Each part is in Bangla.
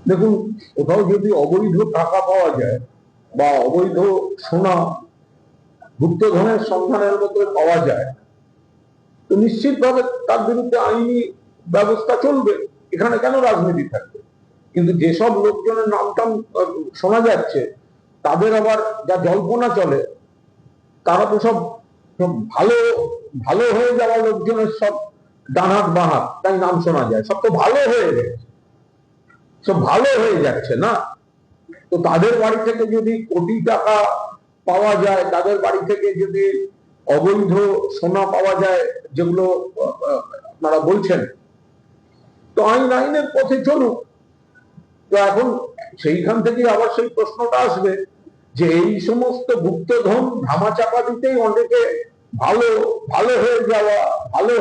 দেখুন, কোথাও যদি অবৈধ টাকা পাওয়া যায় বা অবৈধ সোনা গুপ্তধনের সন্ধানের মতো পাওয়া যায়, তো নিশ্চিতভাবে তার বিরুদ্ধে আইনি ব্যবস্থা চলবে। এখানে কেন রাজনীতি থাকবে? কিন্তু যেসব লোকজনের নামটাম শোনা যাচ্ছে, তাদের আবার যা জল্পনা চলে, তারা তো সব ভালো ভালো হয়ে যাওয়া লোকজনের সব ডানহাত বাঁহাত, তাই নাম শোনা যায়। সব তো ভালো হয়ে গেছে, সব ভালো হয়ে যাচ্ছে না। তো তাদের বাড়ি থেকে যদি কোটি টাকা পাওয়া যায়, তাদের বাড়ি থেকে যদি অবৈধ সোনা পাওয়া যায়, যেগুলো আপনারা বলছেন, তো আইনের পথে চলুক। তো এখন সেইখান থেকে আবার সেই প্রশ্নটা আসবে যে এই সমস্ত গুপ্তধন ধামাচাপা দিতেই অনেকে ভালো ভালো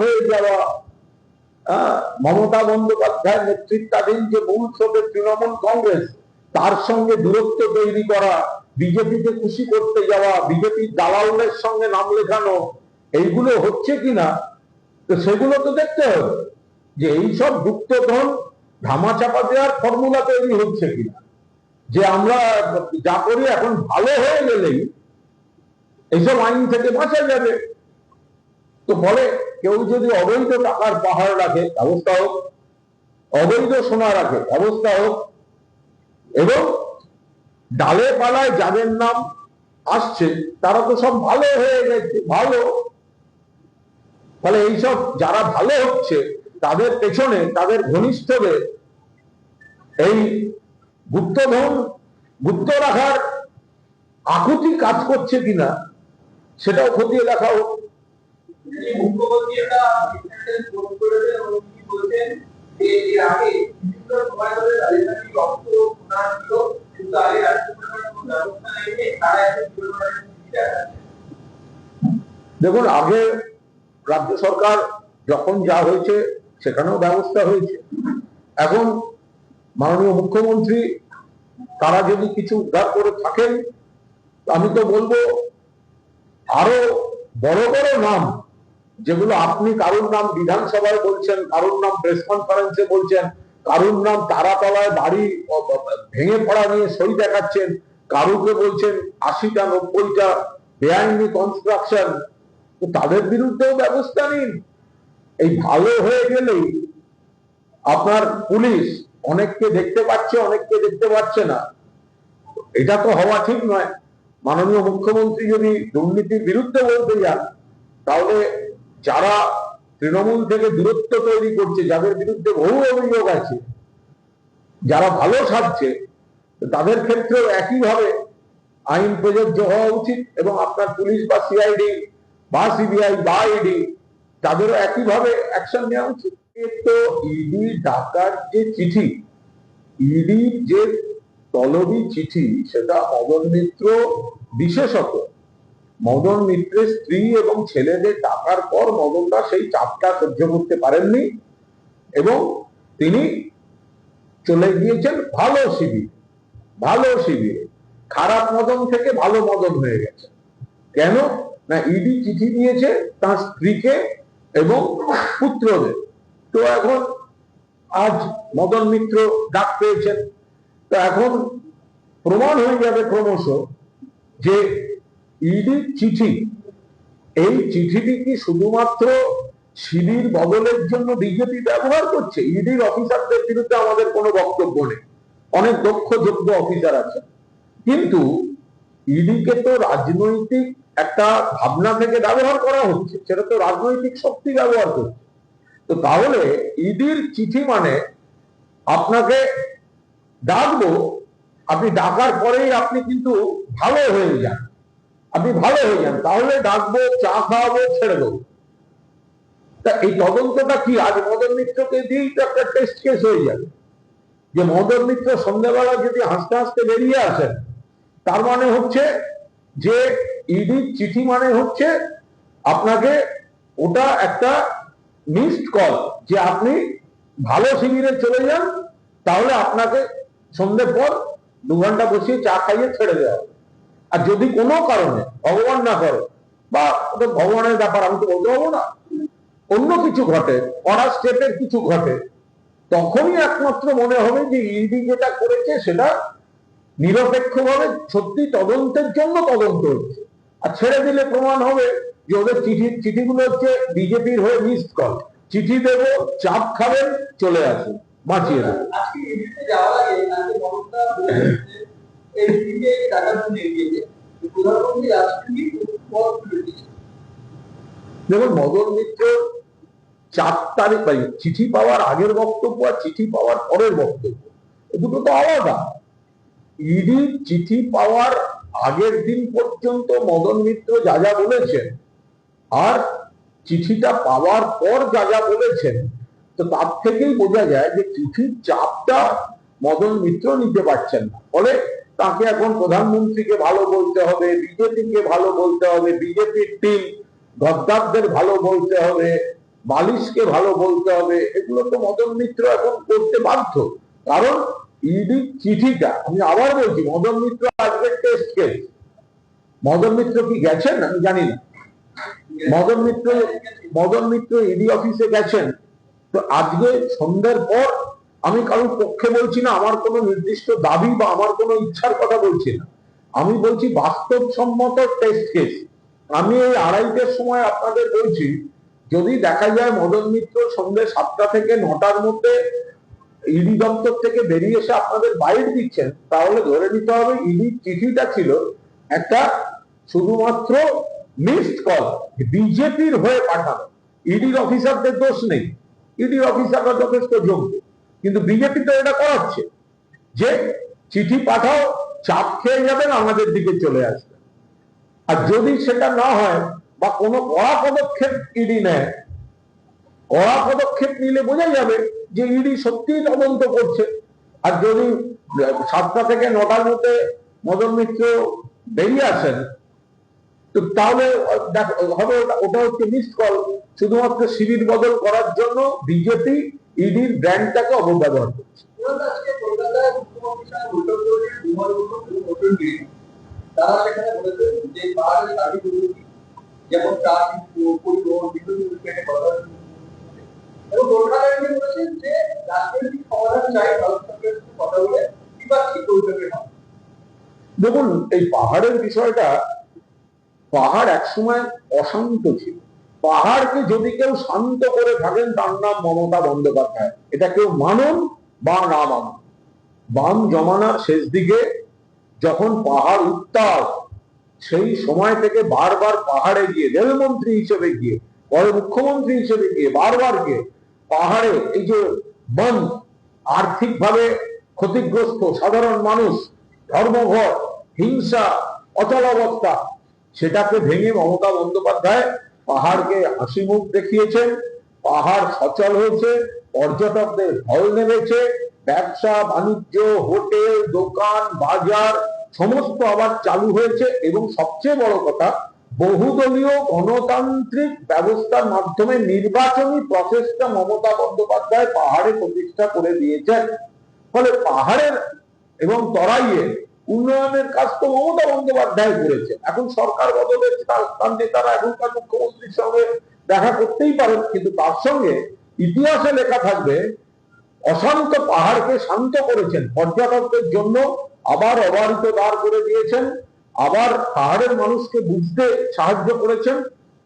হয়ে যাওয়া মমতা বন্দ্যোপাধ্যায় নেতৃত্বাধীন যে মূল স্রোতের তৃণমূল কংগ্রেস, তার সঙ্গে দূরত্ব তৈরি করা, বিজেপিকে খুশি করতে যাওয়া, বিজেপির দালালদের সঙ্গে নাম লেখানো, এইগুলো হচ্ছে কিনা, তো সেগুলো তো দেখতে হবে যে এইসব গুপ্তধন ধামাচাপা দেওয়ার ফর্মুলা তৈরি হচ্ছে কিনা। যে আমরা যা করি এখন ভালো হয়ে গেলেই এইসব আইন থেকে বাঁচা যাবে। তো ফলে কেউ যদি অবৈধ টাকার পাহাড় রাখে, ব্যবস্থা হোক, অবৈধ সোনা রাখে, ব্যবস্থা হোক, এবং ডালে পালায় যাদের নাম আসছে তারা তো সব ভালো হয়ে গেছে, ভালো। ফলে এইসব যারা ভালো হচ্ছে তাদের পেছনে তাদের ঘনিষ্ঠদের এই গুপ্তধন গুপ্ত রাখার আকুতি কাজ করছে কিনা, সেটাও খতিয়ে দেখা হোক। দেখুন, আগে রাজ্য সরকার যখন যা হয়েছে সেখানেও ব্যবস্থা হয়েছে। এখন মাননীয় মুখ্যমন্ত্রী তারা যদি কিছু উদ্ধার করে থাকেন, আমি তো বলবো আরো বড় বড় নাম, যেগুলো আপনি কারুর নাম বিধানসভায় বলছেন, কারুর নাম প্রেস কনফারেন্সে বলছেন, কারুর নাম তারাতলায় বাড়ি ভেঙে পড়া নিয়ে সই দেখাচ্ছেন, কারুকে বলছেন 80টা 90টা বেআইনি কনস্ট্রাকশন, তো তাদের বিরুদ্ধেও ব্যবস্থা নিন। এই ভালো হয়ে গেলেই আপনার পুলিশ অনেককে দেখতে পাচ্ছে, অনেককে দেখতে পাচ্ছে না, এটা তো হওয়া ঠিক নয়। মাননীয় মুখ্যমন্ত্রী যদি দুর্নীতির বিরুদ্ধে বলতে যান, তাহলে যারা তৃণমূল থেকে দূরত্ব তৈরি করছে, যাদের বিরুদ্ধে বহু অভিযোগ আছে, যারা ভালো সাজছে, তাদের ক্ষেত্রেও একইভাবে আইন প্রযোজ্য হওয়া উচিত। এবং আপনার পুলিশ বা সিআইডি বা সিবিআই বা ইডি, তাদেরও একইভাবে অ্যাকশন নেওয়া উচিত। তো ইডি ডাকার যে চিঠি, ইডির যে তলবি চিঠি, সেটা মদন মিত্র, বিশেষত মদন মিত্রের স্ত্রী এবং ছেলেদের টাকার পর মদনদা সেই চাপটা সহ্য করতে পারেননি এবং তিনি চলে গিয়েছেন ভালো শিবিরে। খারাপ মদন থেকে ভালো মদন হয়ে গেছে। কেন না, ইডি চিঠি দিয়েছে তার স্ত্রীকে এবং পুত্রদের। তো এখন আজ মদন মিত্র ডাক পেয়েছেন, তো এখন প্রমাণ হয়ে যাবে ক্রমশ যে ইডির চিঠি, এই চিঠিটি কি শুধুমাত্র শিবির বদলের জন্য বিজেপি ব্যবহার করছে? ইডির অফিসারদের বিরুদ্ধে আমাদের কোনো বক্তব্য নেই, অনেক দক্ষ যোগ্য অফিসার আছে, কিন্তু ইডিকে তো রাজনৈতিক একটা ভাবনা থেকে ব্যবহার করা হচ্ছে, সেটা তো রাজনৈতিক শক্তি ব্যবহার করছে। তো তাহলে ইডির চিঠি মানে আপনাকে ডাকবো, আপনি ডাকার পরেই আপনি কিন্তু ভালো হয়ে যান, তাহলে ডাকবো, চা খাওয়াবো, ছেড়ে দেবো। তা এই তদন্তটা কি আজ মদন মিত্রকে দিয়েই তো একটা টেস্ট কেস হয়ে যাবে, যে মদন মিত্র সন্ধ্যাবেলা যদি হাসতে হাসতে বেরিয়ে আসেন, তার মানে হচ্ছে যে ইডির চিঠি মানে হচ্ছে আপনাকে ওটা একটা মিসড কল, যে আপনি ভালো শিবিরে চলে যান, তাহলে আপনাকে সন্ধ্যের পর 2 ঘন্টা বসিয়ে চা খাইয়ে ছেড়ে দেওয়া হবে। আর যদি কোনো কারণে ভগবান না করে, বা ওটা ভগবানের ব্যাপার, আমি তো বলতে পারবো না, অন্য কিছু ঘটে, অনার স্টেপের কিছু ঘটে, তখনই একমাত্র মনে হবে যে ইডি যেটা করেছে সেটা নিরপেক্ষভাবে সত্যি তদন্তের জন্য তদন্ত হচ্ছে। আর ছেড়ে দিলে প্রমাণ হবে যে ওদের চিঠিগুলো হচ্ছে বিজেপির হয়ে মিসড কল, চিঠি দেবো, চাপ খাবেন, চলে আসুন, বাঁচিয়ে দেবো। দেখুন, মদন মিত্র 4 তারিখ চিঠি পাওয়ার আগের বক্তব্য আর চিঠি পাওয়ার পরের বক্তব্য দুটো তো আলাদা। ইডি চিঠি পাওয়ার আগের দিন পর্যন্ত মদন মিত্র যা যা বলেছেন আর চিঠিটা পাওয়ার পর যা যা বলেছেন, তো তার থেকেই বোঝা যায় যে চিঠির চাপটা মদন মিত্র নিতে পারছেন না। ফলে তাকে এখন প্রধানমন্ত্রীকে ভালো বলতে হবে, বিজেপিকে ভালো বলতে হবে, বিজেপির টিম গদ্দারদের ভালো বলতে হবে, বালিশকে ভালো বলতে হবে। এগুলো তো মদন মিত্র এখন করতে বাধ্য, কারণ ইডি চিঠিটা, আমি আবার বলছি, মদন মিত্র আজকের টেস্ট কেস। মদন মিত্র কি গেছেন আমি জানি না। মদন মিত্র ইডি অফিসে গেছেন, তো আজকে সন্ধ্যার পর, আমি কারোর পক্ষে বলছি না, আমার কোনো নির্দিষ্ট দাবি বা আমার কোনো ইচ্ছার কথা বলছি না, আমি বলছি বাস্তবসম্মত টেস্ট কেস। আমি এই 2:30টার সময় আপনাদের বলছি, যদি দেখা যায় মদন মিত্র সন্ধ্যে 7টা থেকে 9টার মধ্যে ইডি দপ্তর থেকে বেরিয়ে এসে আপনাদের বাইট দিচ্ছেন, তাহলে ধরে নিতে হবে ইডি চিঠিটা ছিল একটা শুধুমাত্র মিসড কল, বিজেপির হয়ে পাঠানো। ইডির অফিসারদের দোষ নেই, ইডির অফিসাররা যথেষ্ট যোগ্য, কিন্তু বিজেপি তো এটা করাচ্ছে যে চিঠি পাঠাও, চাপ খেয়ে যাবেন, আমাদের দিকে চলে আসবে। আর যদি সেটা না হয় বা কোনো কড়া পদক্ষেপ ইডি নেয়, কড়া পদক্ষেপ নিলে বোঝা যাবে যে ইডি সত্যিই তদন্ত করছে। আর যদি 7টা থেকে 9টার মধ্যে মদন মিত্র বেরিয়ে আসেন, তো তাহলে হবে ওটা হচ্ছে মিসড কল, শুধুমাত্র শিবির বদল করার জন্য বিজেপি ইডির ব্র্যান্ডটাকে অপব্যবহার করছে। তারা সেখানে বলেছেন যে পাহাড়ের কারিগরি যেমন এবং কলকাতায় বলেছেন যে রাজনৈতিক সমাধান চাই, ভারত সরকারের সাথে কথা বলে দ্বিপাক্ষিক বৈঠকের মাধ্যমে। দেখুন, এই পাহাড়ের বিষয়টা, পাহাড় একসময় অশান্ত ছিল। পাহাড়কে যদি কেউ শান্ত করে থাকেন তার নাম মমতা বন্দ্যোপাধ্যায়। এটা কেউ মানুন বা না মানুন, বাম জমানার শেষ দিকে যখন পাহাড় উত্তাল, সেই সময় থেকে বারবার পাহাড়ে গিয়ে রেলমন্ত্রী হিসেবে গিয়ে, পরে মুখ্যমন্ত্রী হিসেবে গিয়ে, বারবার গিয়ে পাহাড়ে এই যে বন, আর্থিকভাবে ক্ষতিগ্রস্ত সাধারণ মানুষ, ধর্মঘট, হিংসা, অচলাবস্থা, সেটাকে ভেঙে মমতা বন্দ্যোপাধ্যায় পাহাড়কে হাসি মুখ দেখিয়েছেন। পাহাড় সচল হয়েছে, পর্যটকদের ঢল নেমেছে, ব্যবসা বাণিজ্য, হোটেল, দোকান, বাজার সমস্ত আবার চালু হয়েছে। এবং সবচেয়ে বড় কথা, বহুদলীয় গণতান্ত্রিক ব্যবস্থার মাধ্যমে নির্বাচনী প্রসেসটা মমতা বন্দ্যোপাধ্যায় পাহাড়ে প্রতিষ্ঠা করে দিয়েছেন। ফলে পাহাড়ের এবং তরাইয়ের উন্নয়নের কাজ তো মমতা বন্দ্যোপাধ্যায় করেছে। এখন সরকার বদলের তার নেতারা এখনকার মুখ্যমন্ত্রীর সঙ্গে দেখা করতেই পারেন, কিন্তু তার সঙ্গে ইতিহাসে লেখা থাকবে অশান্ত পাহাড়কে শান্ত করেছেন, পর্যটকদের জন্য আবার অবারিত দাঁড় করে দিয়েছেন, আবার পাহাড়ের মানুষকে বুঝতে সাহায্য করেছেন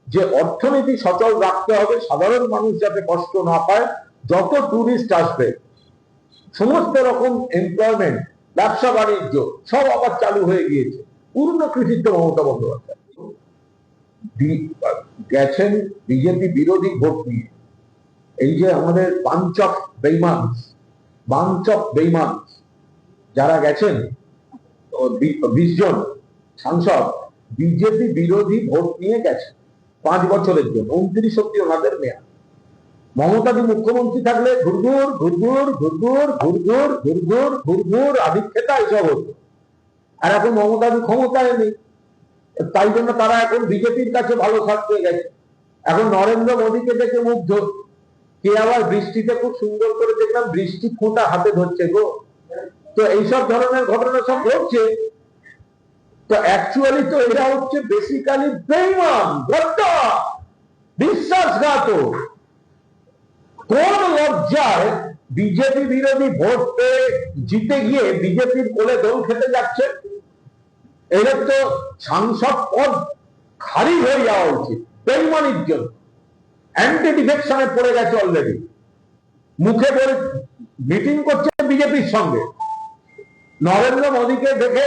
যে অর্থনীতি সচল রাখতে হবে, সাধারণ মানুষ যাতে কষ্ট না পায়। যত টুরিস্ট আসবে, সমস্ত রকম এমপ্লয়মেন্ট, ব্যবসা বাণিজ্য সব আবার চালু হয়ে গিয়েছে। পূর্ণ কৃতিত্ব মমতা বন্দ্যোপাধ্যায়। গেছেন বিজেপি বিরোধী ভোট নিয়ে। এই যে আমাদের বাঞ্চ অফ বেইমানস যারা গেছেন, 20 জন সাংসদ বিজেপি বিরোধী ভোট নিয়ে গেছে 5 বছরের জন্য। 29 অব্দি ওনাদের মেয়াদ। মমতাদি মুখ্যমন্ত্রী থাকলে ঘুরঘুর ঘুরঘুর ঘুরঘুর ঘুরঘুর ঘুরঘুর ঘুরঘুর আধিক্ষেতা এসব হতো। আর এখন মমতাদি ক্ষমতায় নেই, তাই জন্য তারা এখন বিজেপির কাছে ভালো থাকতে গেছে। এখন নরেন্দ্র মোদীকে দেখে মুগ্ধ। কে আবার বৃষ্টিতে খুব সুন্দর করে দেখলাম বৃষ্টি ফোঁটা হাতে ধরছে গো। তো এইসব ধরনের ঘটনা সব ঘটছে। তো অ্যাকচুয়ালি তো এরা হচ্ছে বেসিক্যালি বেঈমান, গদ্দার, বিশ্বাসঘাতক। কোন লজ্জায় বিজেপি বিরোধী ভোট পেয়ে জিতে গিয়ে বিজেপির কোলে দোল খেতে যাচ্ছে। এদের তো সাংসদ পদ খারিজ হয়ে যাওয়া উচিত বেইমানির জন্য। অ্যান্টি ডিফেকশনে পড়ে গেছে অলরেডি। মুখে বলে মিটিং করছে বিজেপির সঙ্গে, নরেন্দ্র মোদীকে দেখে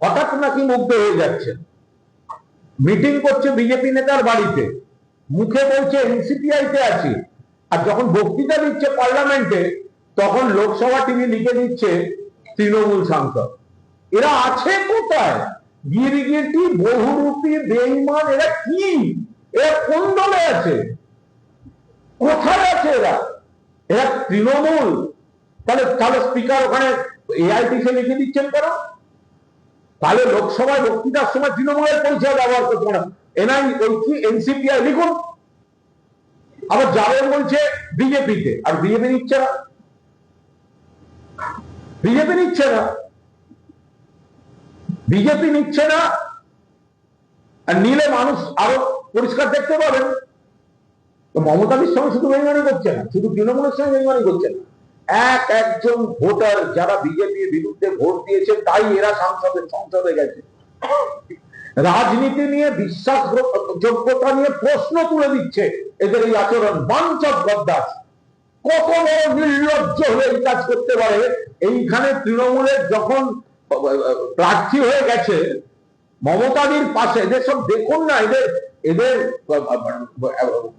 হঠাৎ নাকি মুগ্ধ হয়ে যাচ্ছে। মিটিং করছে বিজেপি নেতার বাড়িতে, মুখে বলছে এনসিপিআই তে আছি, আর যখন বক্তৃতা দিচ্ছে পার্লামেন্টে তখন লোকসভা টিভি লিখে দিচ্ছে তৃণমূল সাংসদ। এরা আছে কোথায়? গিরগিটি, বহুরূপী, বেঈমান, এরা কি? এরা কোন দলে আছে? কোথায় আছে এরা? এরা তৃণমূল। তাহলে স্পিকার ওখানে এআইটিসে লিখে দিচ্ছেন কেন? তাহলে লোকসভায় বক্তৃতার সময় তৃণমূলের পরিচয় ব্যবহার করতে পারে এনআই, ওই কি এনসিপিআই লিখুন। আবার যাবেন বলছে বিজেপিতে, আর বিজেপি নিচ্ছে না। বিজেপি নিচ্ছে না, বিজেপি নিচ্ছে না। আর নিলে মানুষ আরো পরিষ্কার দেখতে পাবেন। তো মমতাদির সঙ্গে শুধু বেইমানি করছে না, শুধু তৃণমূলের সঙ্গে বেইমানি করছে না, একজন ভোটার যারা বিজেপির বিরুদ্ধে ভোট দিয়েছে তাই এরা সংসদে গেছে। রাজনীতি নিয়ে, বিশ্বাস যোগ্যতা নিয়ে প্রশ্ন তুলে দিচ্ছে এদের এই আচরণ। বাঞ্চব গদ্দার, কত বড় নির্লজ্জ হয়ে এই কাজ করতে পারে। এইখানে তৃণমূলের যখন প্রার্থী হয়ে গেছে মমতাদির পাশে, এদের সব দেখুন না, এদের এদের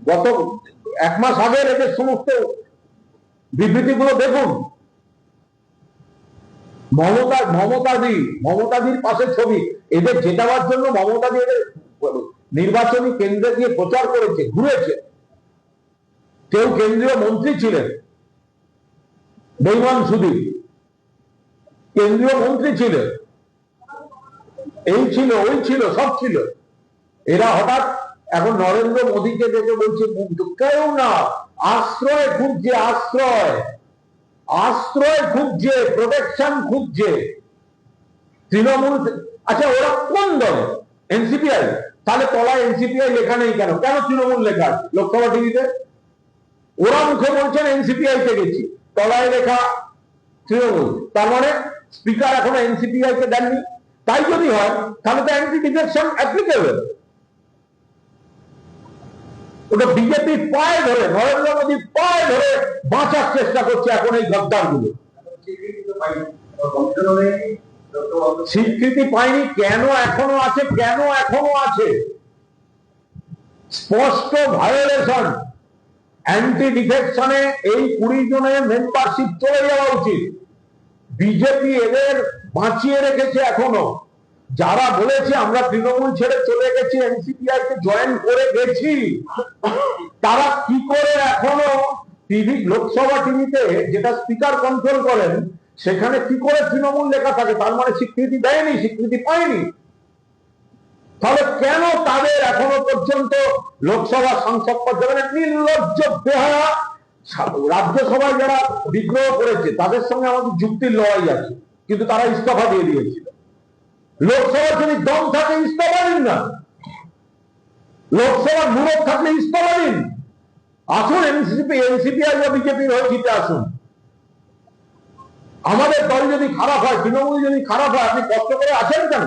গত এক মাস আগের এদের সমস্ত বিবৃতিগুলো দেখুন। মমতাদির পাশে ছবি, এদের জেতাবার জন্য মমতাদি এদের নির্বাচনী কেন্দ্রে গিয়ে প্রচার করেছে, ঘুরেছে। কেউ কেন্দ্রীয় মন্ত্রী ছিলেন, বেঈমান সুদীপ কেন্দ্রীয় মন্ত্রী ছিলেন, এই ছিল, ওই ছিল, সব ছিল। এরা হঠাৎ এখন নরেন্দ্র মোদীকে দেখে বলছে কেউ না, আশ্রয় খুঁজছে, আশ্রয় খুঁজছে, প্রোটেকশন খুঁজছে তৃণমূল। আচ্ছা, ওরা কোন দল? এনসিপিআই। তাহলে তলায় এনসিপিআই লেখা নেই কেন? কেন তৃণমূল লেখা লোকসভা টিভিতে? ওরা মুখে বলছেন এনসিপিআই তে গেছি, তলায় লেখা তৃণমূল। তার মানে স্পিকার এখনো এনসিপিআই কে দেননি। তাই যদি হয় তাহলে তো অ্যান্টি ডিফেকশন অ্যাপ্লিকেবল। ওটা বিজেপির পায়ে ধরে, নরেন্দ্র মোদীর পায়ে ধরে বাঁচার চেষ্টা করছে এখন এই গদ্দার গুলো। স্বীকৃতি পায়নি কেন? এখনো আছে, কেন এখনো আছে? স্পষ্ট ভায়োলেশন। অ্যান্টি ডিফেকশনে এই 20 জনের মেম্বারশিপ চলে যাওয়া উচিত। বিজেপি এদের বাঁচিয়ে রেখেছে এখনো। যারা বলেছে আমরা তৃণমূল ছেড়ে চলে গেছি, এনসিপিআই কে জয়েন করে গেছি, তারা কি করে এখনো টিভি, লোকসভা টিভিতে যেটা স্পিকার কন্ট্রোল করেন সেখানে কি করে তৃণমূল লেখা থাকে? তার মানে স্বীকৃতি দেয়নি, স্বীকৃতি পায়নি। তাহলে কেন তাদের এখনো পর্যন্ত লোকসভা সাংসদ পদ যাবে না? নির্লজ্জ, বেহায়া। রাজ্যসভায় যারা বিদ্রোহ করেছে তাদের সঙ্গে আমাদের যুক্তির লড়াই আছে, কিন্তু তারা ইস্তফা দিয়ে দিয়েছিল। লোকসভার যদি দম থাকে ইস্তফা দিন না, লোকসভার মুরত থাকলে ইস্তফা দিন। আসুন এনসিপিআই বা বিজেপির হয়ে জিতে আসুন। আমাদের দল যদি খারাপ হয়, তৃণমূল যদি খারাপ হয়, আপনি কষ্ট করে আছেন কেন?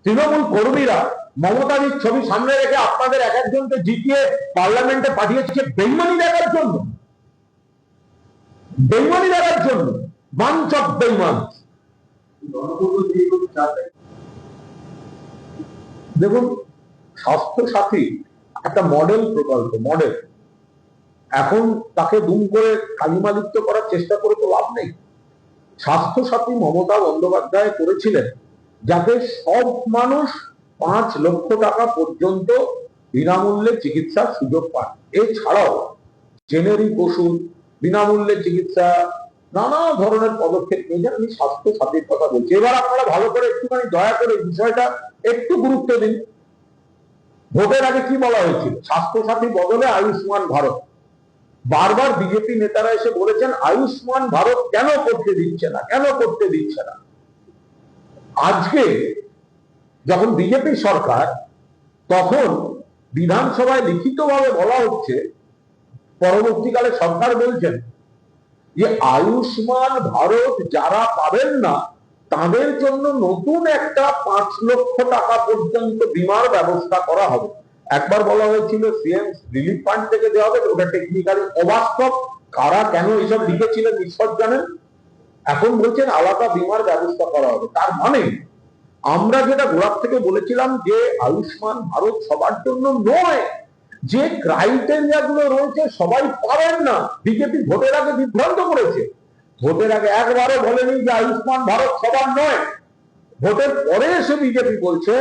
তৃণমূল কর্মীরা মমতাদির ছবি সামনে রেখে আপনাদের এক একজনকে জিতিয়ে পার্লামেন্টে পাঠিয়েছে বেইমানি দেখার জন্য, বেইমানি দেখার জন্য। বাঞ্চব বেইমান। দেখুন, স্বাস্থ্য সাথী একটা মডেল প্রকল্প, মডেল। এখন তাকে দুম করে কালিমালিপ্ত করার চেষ্টা করে তো লাভ নেই। স্বাস্থ্য সাথী মমতা বন্দ্যোপাধ্যায় করেছিলেন যাতে সব মানুষ 5 লক্ষ টাকা পর্যন্ত বিনামূল্যে চিকিৎসার সুযোগ পান। এছাড়াও জেনেরিক ওষুধ, বিনামূল্যে চিকিৎসা, নানা ধরনের পদক্ষেপ নিয়েছেন। আমি স্বাস্থ্য সাথীর কথা বলছি। এবার আপনারা ভালো করে একটুখানি দয়া করে বিষয়টা একটু গুরুত্ব দিন। ভোটের আগে কি বলা হয়েছিল? স্বাস্থ্য সাথী বদলে আয়ুষ্মান ভারত। বারবার বিজেপি নেতারা এসে বলেছেন আয়ুষ্মান ভারত কেন করতে দিচ্ছে না, কেন করতে দিচ্ছে না। আজকে যখন বিজেপি সরকার, তখন বিধানসভায় লিখিতভাবে বলা হচ্ছে, পরবর্তীকালে সরকার বলছেন যে আয়ুষ্মান ভারত যারা পাবেন না তাদের জন্য নতুন একটা 5 লক্ষ টাকা পর্যন্ত বীমার ব্যবস্থা করা হবে। একবার বলা হয়েছিল সিএম রিলিফ ফান্ড থেকে দেওয়া হবে, ওটা টেকনিক্যালি অবাস্তব। কারা কেন এসব লিখেছিলেন ঈশ্বর জানেন। এখন বলছেন আলাদা বীমার ব্যবস্থা করা হবে। তার মানে আমরা যেটা গোড়ার থেকে বলেছিলাম যে আয়ুষ্মান ভারত সবার জন্য নয়, যে ক্রাইটেরিয়া গুলো রয়েছে সবাই পাবেন না। বিজেপি ভোটের আগে বিভ্রান্ত করেছে, ভোটের আগে একবারও বলেনি যে আয়ুষ্মান ভারত সবার নয়। ভোটের পরে এসে বিজেপি বলছে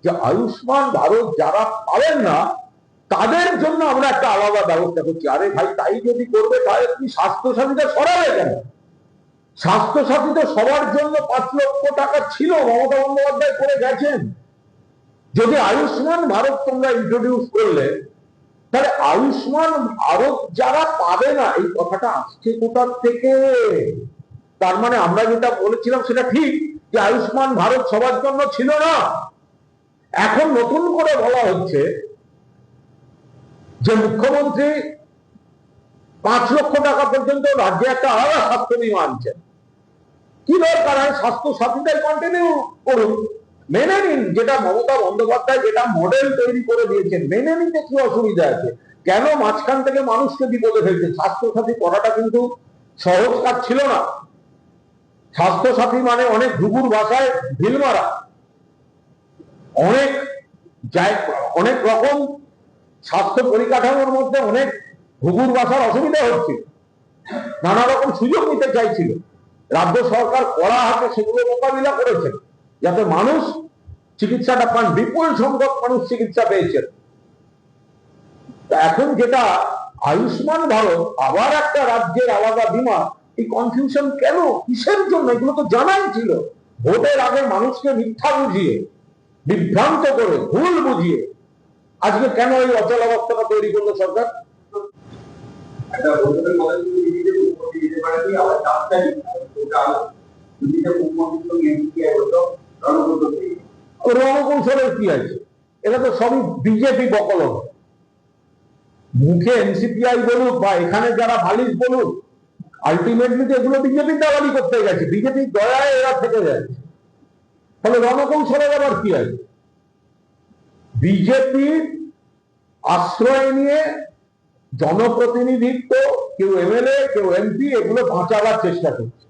যে আয়ুষ্মান ভারত যারা পাবেন না তাদের জন্য আমরা একটা আলাদা ব্যবস্থা করছি। আরে ভাই, তাই যদি করবে তাহলে তুমি স্বাস্থ্য সাথীটা সরাবে কেন? স্বাস্থ্য সাথী তো সবার জন্য 5 লক্ষ টাকা ছিল, মমতা বন্দ্যোপাধ্যায় করে গেছেন। যদি আয়ুষ্মান ভারত তোমরা ইন্ট্রোডিউস করলে, তাহলে আয়ুষ্মান ভারত যারা পাবে না, এই কথাটা আসছে কোথার থেকে? তার মানে আমরা যেটা বলেছিলাম সেটা ঠিক, যে আয়ুষ্মান ভারত সবার জন্য ছিল না। এখন নতুন করে বলা হচ্ছে যে মুখ্যমন্ত্রী 5 লক্ষ টাকা পর্যন্ত রাজ্যে একটা আলাদা স্বাস্থ্য বীমা আনছেন। কি দরকার হয়? স্বাস্থ্য সাথীটাই কন্টিনিউ করুন, মেনে নিন। যেটা মমতা বন্দ্যোপাধ্যায় যেটা মডেল তৈরি করে দিয়েছেন, মেনে নিতে কি অসুবিধা আছে? কেন মাঝখান থেকে মানুষকে বিপদে ফেলছে? স্বাস্থ্য সাথী করাটা কিন্তু সহজ কাজ ছিল না। স্বাস্থ্য সাথী মানে অনেক ঘুঘুর ভাষায় ঢিল মারা, অনেক রকম স্বাস্থ্য পরিকাঠামোর মধ্যে অনেক ঘুঘুর ভাষার অসুবিধা হচ্ছে, নানা রকম সুযোগ নিতে চাইছিল। রাজ্য সরকার কড়া হাতে সেগুলো মোকাবিলা করেছে যাতে মানুষ চিকিৎসাটা পান। বিপুল সংখ্যক মানুষ চিকিৎসা পেয়েছেন। এখন যেটা আয়ুষ্মান ভারত আবার একটা রাজ্যের আলাদা বীমা, এই কনফিউশন কেন? কিসের জন্য? এগুলো তো জানাই ছিল। ভোটের আগে মানুষকে মিথ্যা বুঝিয়ে, বিভ্রান্ত করে, ভুল বুঝিয়ে আজকে কেন এই অচলাবস্থাটা তৈরি করলো সরকার? রণকৌশলের কি আছে? এটা তো সবই বিজেপি বকলম। মুখে এনসিপিআই বলুক বা এখানে যারা মালিক বলুক, আলটিমেটলি তো এগুলো বিজেপি দালালি করতে গেছে, বিজেপির দয়ায় এরা থেকে যাচ্ছে। তাহলে রণকৌশলের আবার কি আছে? বিজেপির আশ্রয় নিয়ে জনপ্রতিনিধিত্ব, কেউ এমএলএ কেউ এমপি, এগুলো বাঁচাবার চেষ্টা করছে।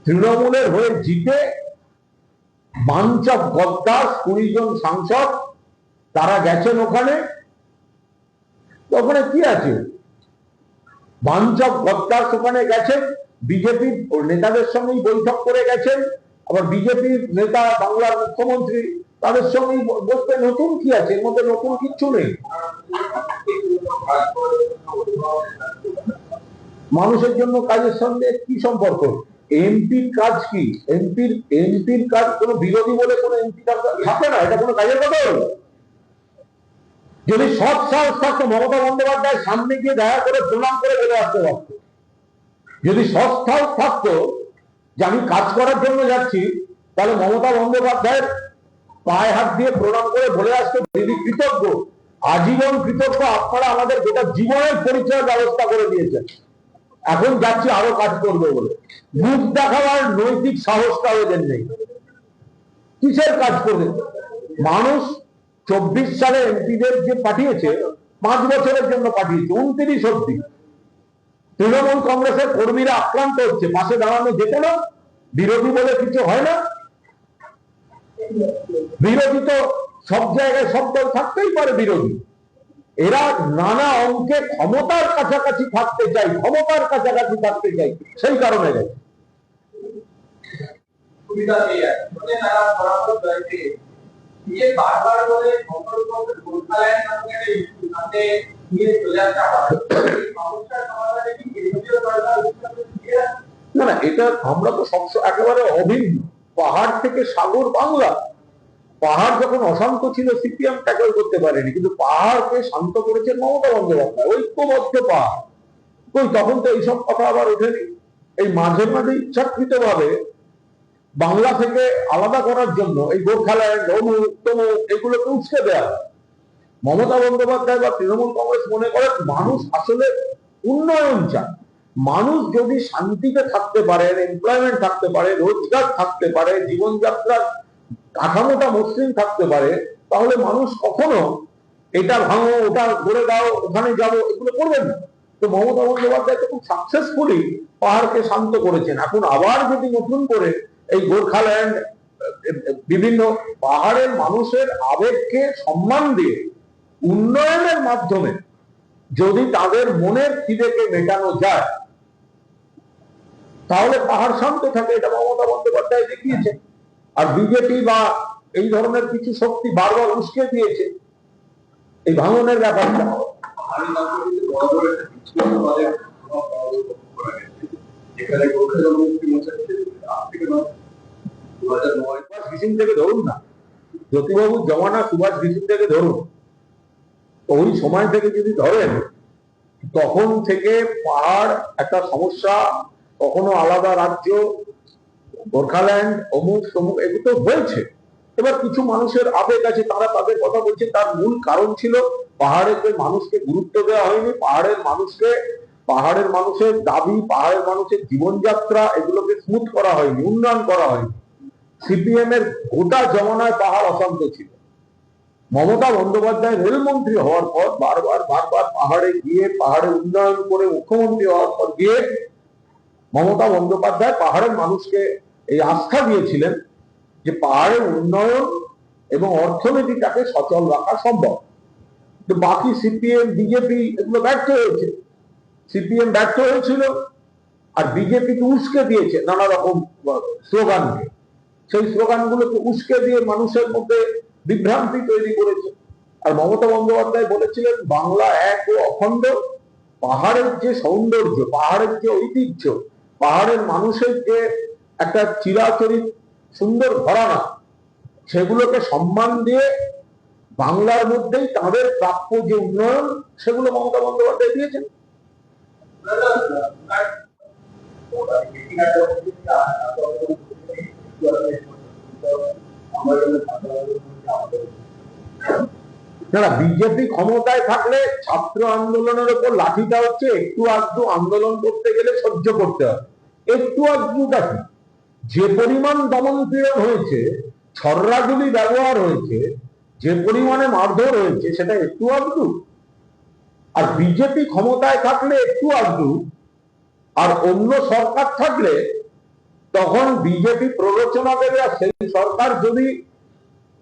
তৃণমূলের হয়ে জিতে বাঞ্চ অফ গদ্দার 20 জন সাংসদ তারা গেছেন ওখানে। ওখানে কি আছে? বাঞ্চ অফ গদ্দার ওখানে গেছেন, বিজেপির নেতাদের সঙ্গেই বৈঠক করে গেছেন। আবার বিজেপির নেতা বাংলার মুখ্যমন্ত্রী তাদের সঙ্গেই বসতে। নতুন কি আছে এর মধ্যে? নতুন কিচ্ছু নেই। মানুষের জন্য কাজের সঙ্গে কি সম্পর্ক? এমপির কাজ কি? এমপির কাজ কোনো বিরোধী বলে কোনো এমপি থাকে না, এটা কোনো কাজের কথা হলো? যদি সৎ সাহস থাকতো মমতা বন্দ্যোপাধ্যায় সামনে গিয়ে দেখা করে প্রণাম করে বলে আসতে পারত। যদি সৎ সাহস থাকতো যে আমি কাজ করার জন্য যাচ্ছি, তাহলে মমতা বন্দ্যোপাধ্যায়ের পায়ে হাত দিয়ে প্রণাম করে বলে আসতো, দিদি কৃতজ্ঞ, আজীবন কৃতজ্ঞ, আপনারা আমাদের গোটা জীবনের পরিচয়ের ব্যবস্থা করে দিয়েছেন, এখন যাচ্ছি আরো কাজ করবে বলে। মুখ দেখাবার নৈতিক সাহসটা ওদের নেই। কিসের কাজ করবে? মানুষ 24 সালে এমপিদের যে পাঠিয়েছে, 5 বছরের জন্য পাঠিয়েছে, 29 অব্দি। তৃণমূল কংগ্রেসের কর্মীরা আক্রান্ত হচ্ছে, পাশে দাঁড়ানো যেত না। বিরোধী বলে কিছু হয় না। বিরোধী তো সব জায়গায় সব দল থাকতেই পারে বিরোধী। এরা নানা অঙ্কে ক্ষমতার কাছাকাছি থাকতে চাই, সেই কারণে গেছে। না না, এটা আমরা তো সবসময় একেবারে অভিন্ন। পাহাড় থেকে সাগর বাংলা। পাহাড় যখন অশান্ত ছিল সিপিএম ট্যাকল করতে পারেনি, কিন্তু পাহাড়কে শান্ত করেছেন মমতা বন্দ্যোপাধ্যায়, ঐক্যবদ্ধ পাহাড়। কই তখন তো এইসব কথা আবার ওঠেনি। এই মাঝে মাঝে ইচ্ছাকৃত ভাবে বাংলা থেকে আলাদা করার জন্য এই গোর্খাল্যান্ড, অমুক তমুক এগুলোকে উৎসে দেয়া। মমতা বন্দ্যোপাধ্যায় বা তৃণমূল কংগ্রেস মনে করেন মানুষ আসলে উন্নয়ন চায়, মানুষ যদি শান্তিতে থাকতে পারে, এমপ্লয়মেন্ট থাকতে পারে, রোজগার থাকতে পারে, জীবনযাত্রার কাঠামোটা মসৃণ থাকতে পারে, তাহলে মানুষ কখনো এটা ভাঙো, ওটা গড়ে দাও, ওখানে যাবো, এগুলো করবেন না। তো মমতা বন্দ্যোপাধ্যায় তো খুব সাকসেসফুলি পাহাড়কে শান্ত করেছেন। এখন আবার যদি নতুন করে এই গোর্খাল্যান্ড, বিভিন্ন পাহাড়ের মানুষের আবেগকে সম্মান দিয়ে উন্নয়নের মাধ্যমে যদি তাদের মনের খিদেকে মেটানো যায়, তাহলে পাহাড় শান্ত থাকে। এটা মমতা বন্দ্যোপাধ্যায় দেখিয়েছে। আর বিজেপি বা এই ধরনের কিছু শক্তি বারবার উস্কে দিয়েছে এই ভাঙনের ব্যাপারটা। থেকে ধরুন না, জ্যোতিবাবু জমানা সুভাষ ঘিসিং থেকে ধরুন, ওই সময় থেকে যদি ধরেন, তখন থেকে পাহাড় একটা সমস্যা, কখনো আলাদা রাজ্য, গোর্খাল্যান্ড, অমুক তমুক, এগুলো তো হয়েছে। এবার কিছু মানুষের আবেগ আছে, তারা তাদের কথা বলছে। তার মূল কারণ ছিল পাহাড়ের মানুষকে গুরুত্ব দেওয়া হয়নি, পাহাড়ের মানুষের দাবি, পাহাড়ের মানুষের জীবনযাত্রা, এগুলোকে স্মুথ করা হয়নি, উন্নয়ন করা হয়নি। সিপিএম এর গোটা জমানায় পাহাড় অশান্ত ছিল। মমতা বন্দ্যোপাধ্যায় রেলমন্ত্রী হওয়ার পর বারবার পাহাড়ে গিয়ে, পাহাড়ে উন্নয়ন করে মুখ্যমন্ত্রী হওয়ার পর গিয়ে মমতা বন্দ্যোপাধ্যায় পাহাড়ের মানুষকে এই আস্থা দিয়েছিলেন যে পাহাড়ের উন্নয়ন এবং অর্থনীতিটাকে সচল রাখা সম্ভব। তো বাকি সিপিএম, বিজেপি এগুলো ব্যর্থ হয়েছে। সিপিএম ব্যর্থ হয়েছিল, আর বিজেপিকে উস্কে দিয়েছে নানা রকম স্লোগানকে। সেই স্লোগানগুলোকে উস্কে দিয়ে মানুষের মধ্যে বিভ্রান্তি তৈরি করেছে। আর মমতা বন্দ্যোপাধ্যায় বলেছিলেন বাংলা এক ও অখণ্ড। পাহাড়ের যে সৌন্দর্য, পাহাড়ের যে ঐতিহ্য, পাহাড়ের মানুষের যে একটা চিরাচরিত সুন্দর ঘরানা, সেগুলোকে সম্মান দিয়ে বাংলার মধ্যেই তাদের প্রাপ্য যে উন্নয়ন, সেগুলো মমতা বন্দ্যোপাধ্যায় দিয়েছেন। না, বিজেপি ক্ষমতায় থাকলে ছাত্র আন্দোলনের উপর লাঠিটা হচ্ছে একটু আধটু আন্দোলন করতে গেলে সহ্য করতে হবে। একটু আধটুটা কি, যে পরিমাণ দমন পীড়ন হয়েছে, ছররাগুলি ব্যবহার হয়েছে, যে পরিমাণে মারধর হয়েছে, সেটা একটু আধটু? আর বিজেপি ক্ষমতায় থাকলে একটু আধটু, আর অন্য সরকার থাকলে তখন বিজেপি প্ররোচনা দেবে। আর সেই সরকার যদি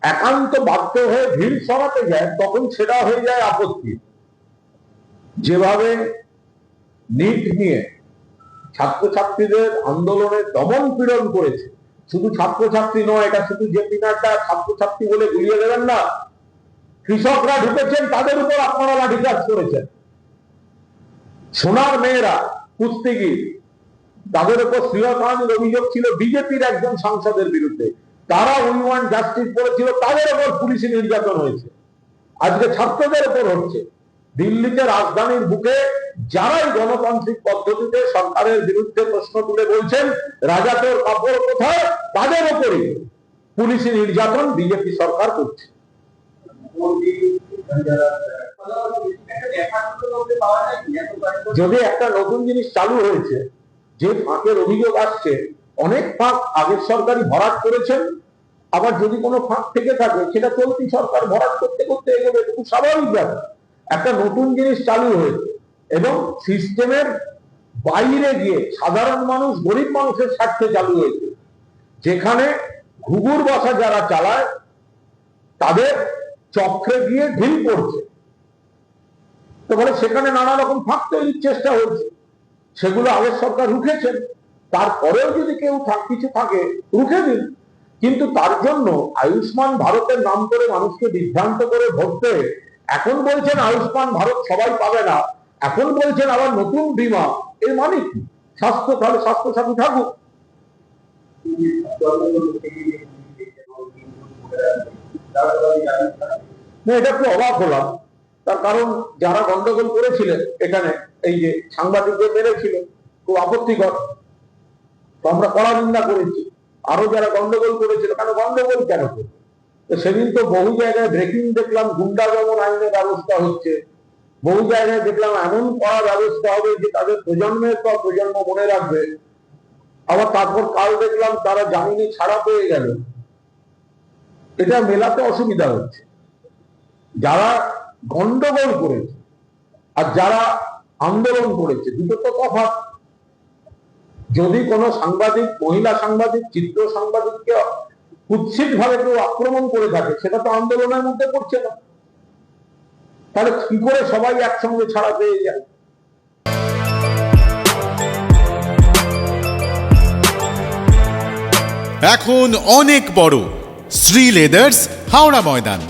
একান্ত বাধ্য হয়ে ভিড় সরাতে যায়, তখন সেটা হয়ে যায় আপত্তি। যেভাবে নিট নিয়ে ছাত্রছাত্রীদের আন্দোলনে দমন পীড়ন করেছে, শুধু ছাত্রছাত্রী নয়, এটা শুধু জেপি নাড্ডা ছাত্রছাত্রী বলে গুলিয়ে দেবেন না। কৃষকরা ঢুকেছেন, তাদের উপর আপনারা লাঠিচার্জ করেছেন। সোনার মেয়েরা, কুস্তিগির, তাদের উপর শ্লীলতাহানির অভিযোগ ছিল বিজেপির একজন সাংসদের বিরুদ্ধে। তারা উই ওয়ান্ট জাস্টিস করেছিল, তাদের উপর পুলিশি নির্যাতন হয়েছে। আজকে ছাত্রদের উপর হচ্ছে। দিল্লিতে, রাজধানীর বুকে যারাই গণতান্ত্রিক পদ্ধতিতে সরকারের বিরুদ্ধে প্রশ্ন তুলে বলছেন রাজাতোর কাপড় কোথায়, তাদের উপরে পুলিশি নির্যাতন বিজেপি সরকার করছে। যদি একটা নতুন জিনিস চালু হয়েছে, যে ফাঁকের অভিযোগ আসছে, অনেক ফাঁক আগের সরকারই ভরাট করেছেন। আবার যদি কোনো ফাঁক থেকে থাকে, সেটা চলতি সরকার ভরাট করতে করতে এগোবে, খুব স্বাভাবিক ব্যাপার। একটা নতুন জিনিস চালু হয়েছে এবং সিস্টেমের বাইরে গিয়ে সাধারণ মানুষ, গরিব মানুষের স্বার্থে চালু হয়েছে, যেখানে ঘুঘুর বাসা যারা চালায় তাদের চক্রে গিয়ে ঢিল পড়ছে। তো বলে সেখানে নানা রকম ফাঁক তৈরির চেষ্টা হচ্ছে, সেগুলো আগের সরকার রুখেছেন। তারপরেও যদি কেউ কিছু থাকে, রুখে দিন। কিন্তু তার জন্য আয়ুষ্মান ভারতের নাম করে মানুষকে বিভ্রান্ত করে ভরতে, এখন বলছেন আয়ুষ্মান ভারত সবাই পাবে না, এখন বলছেন আবার নতুন বীমা। এর মানে কি? স্বাস্থ্য, তাহলে স্বাস্থ্য সাথী থাকুক। এটা একটু অবাক হলাম। তার কারণ যারা গন্ডগোল করেছিলেন এখানে, এই যে সাংবাদিকদের মেরেছিল, খুব আপত্তিকর, তো আমরা কড়া নিন্দা করেছি। আরো যারা গন্ডগোল করেছিল, কেন গন্ডগোল কেন করবে? সেদিন তো বহু জায়গায় ব্রেকিং দেখলাম, গুন্ডা দমন আইনের ব্যবস্থা হচ্ছে, বহু জায়গায় দেখলাম এমন কড়া ব্যবস্থা হবে যে তাদের প্রজন্মের পর প্রজন্ম মনে রাখবে। আবার তারপর কাল দেখলাম তারা জামিনে ছাড়া পেয়ে গেল। এটা মেলাতে অসুবিধা হচ্ছে। যারা গন্ডগোল করেছে আর যারা আন্দোলন করেছে দুটো তো তফাৎ। যদি কোনো সাংবাদিক, মহিলা সাংবাদিক, চিত্র সাংবাদিককে কুৎসিত ভাবে কেউ আক্রমণ করে থাকে, সেটা তো আন্দোলনের মধ্যে পড়ছে না। তাহলে কি করে সবাই একসঙ্গে ছাড়া পেয়ে যায়? এখন অনেক বড় শ্রী লেদার্স হাওড়া ময়দান।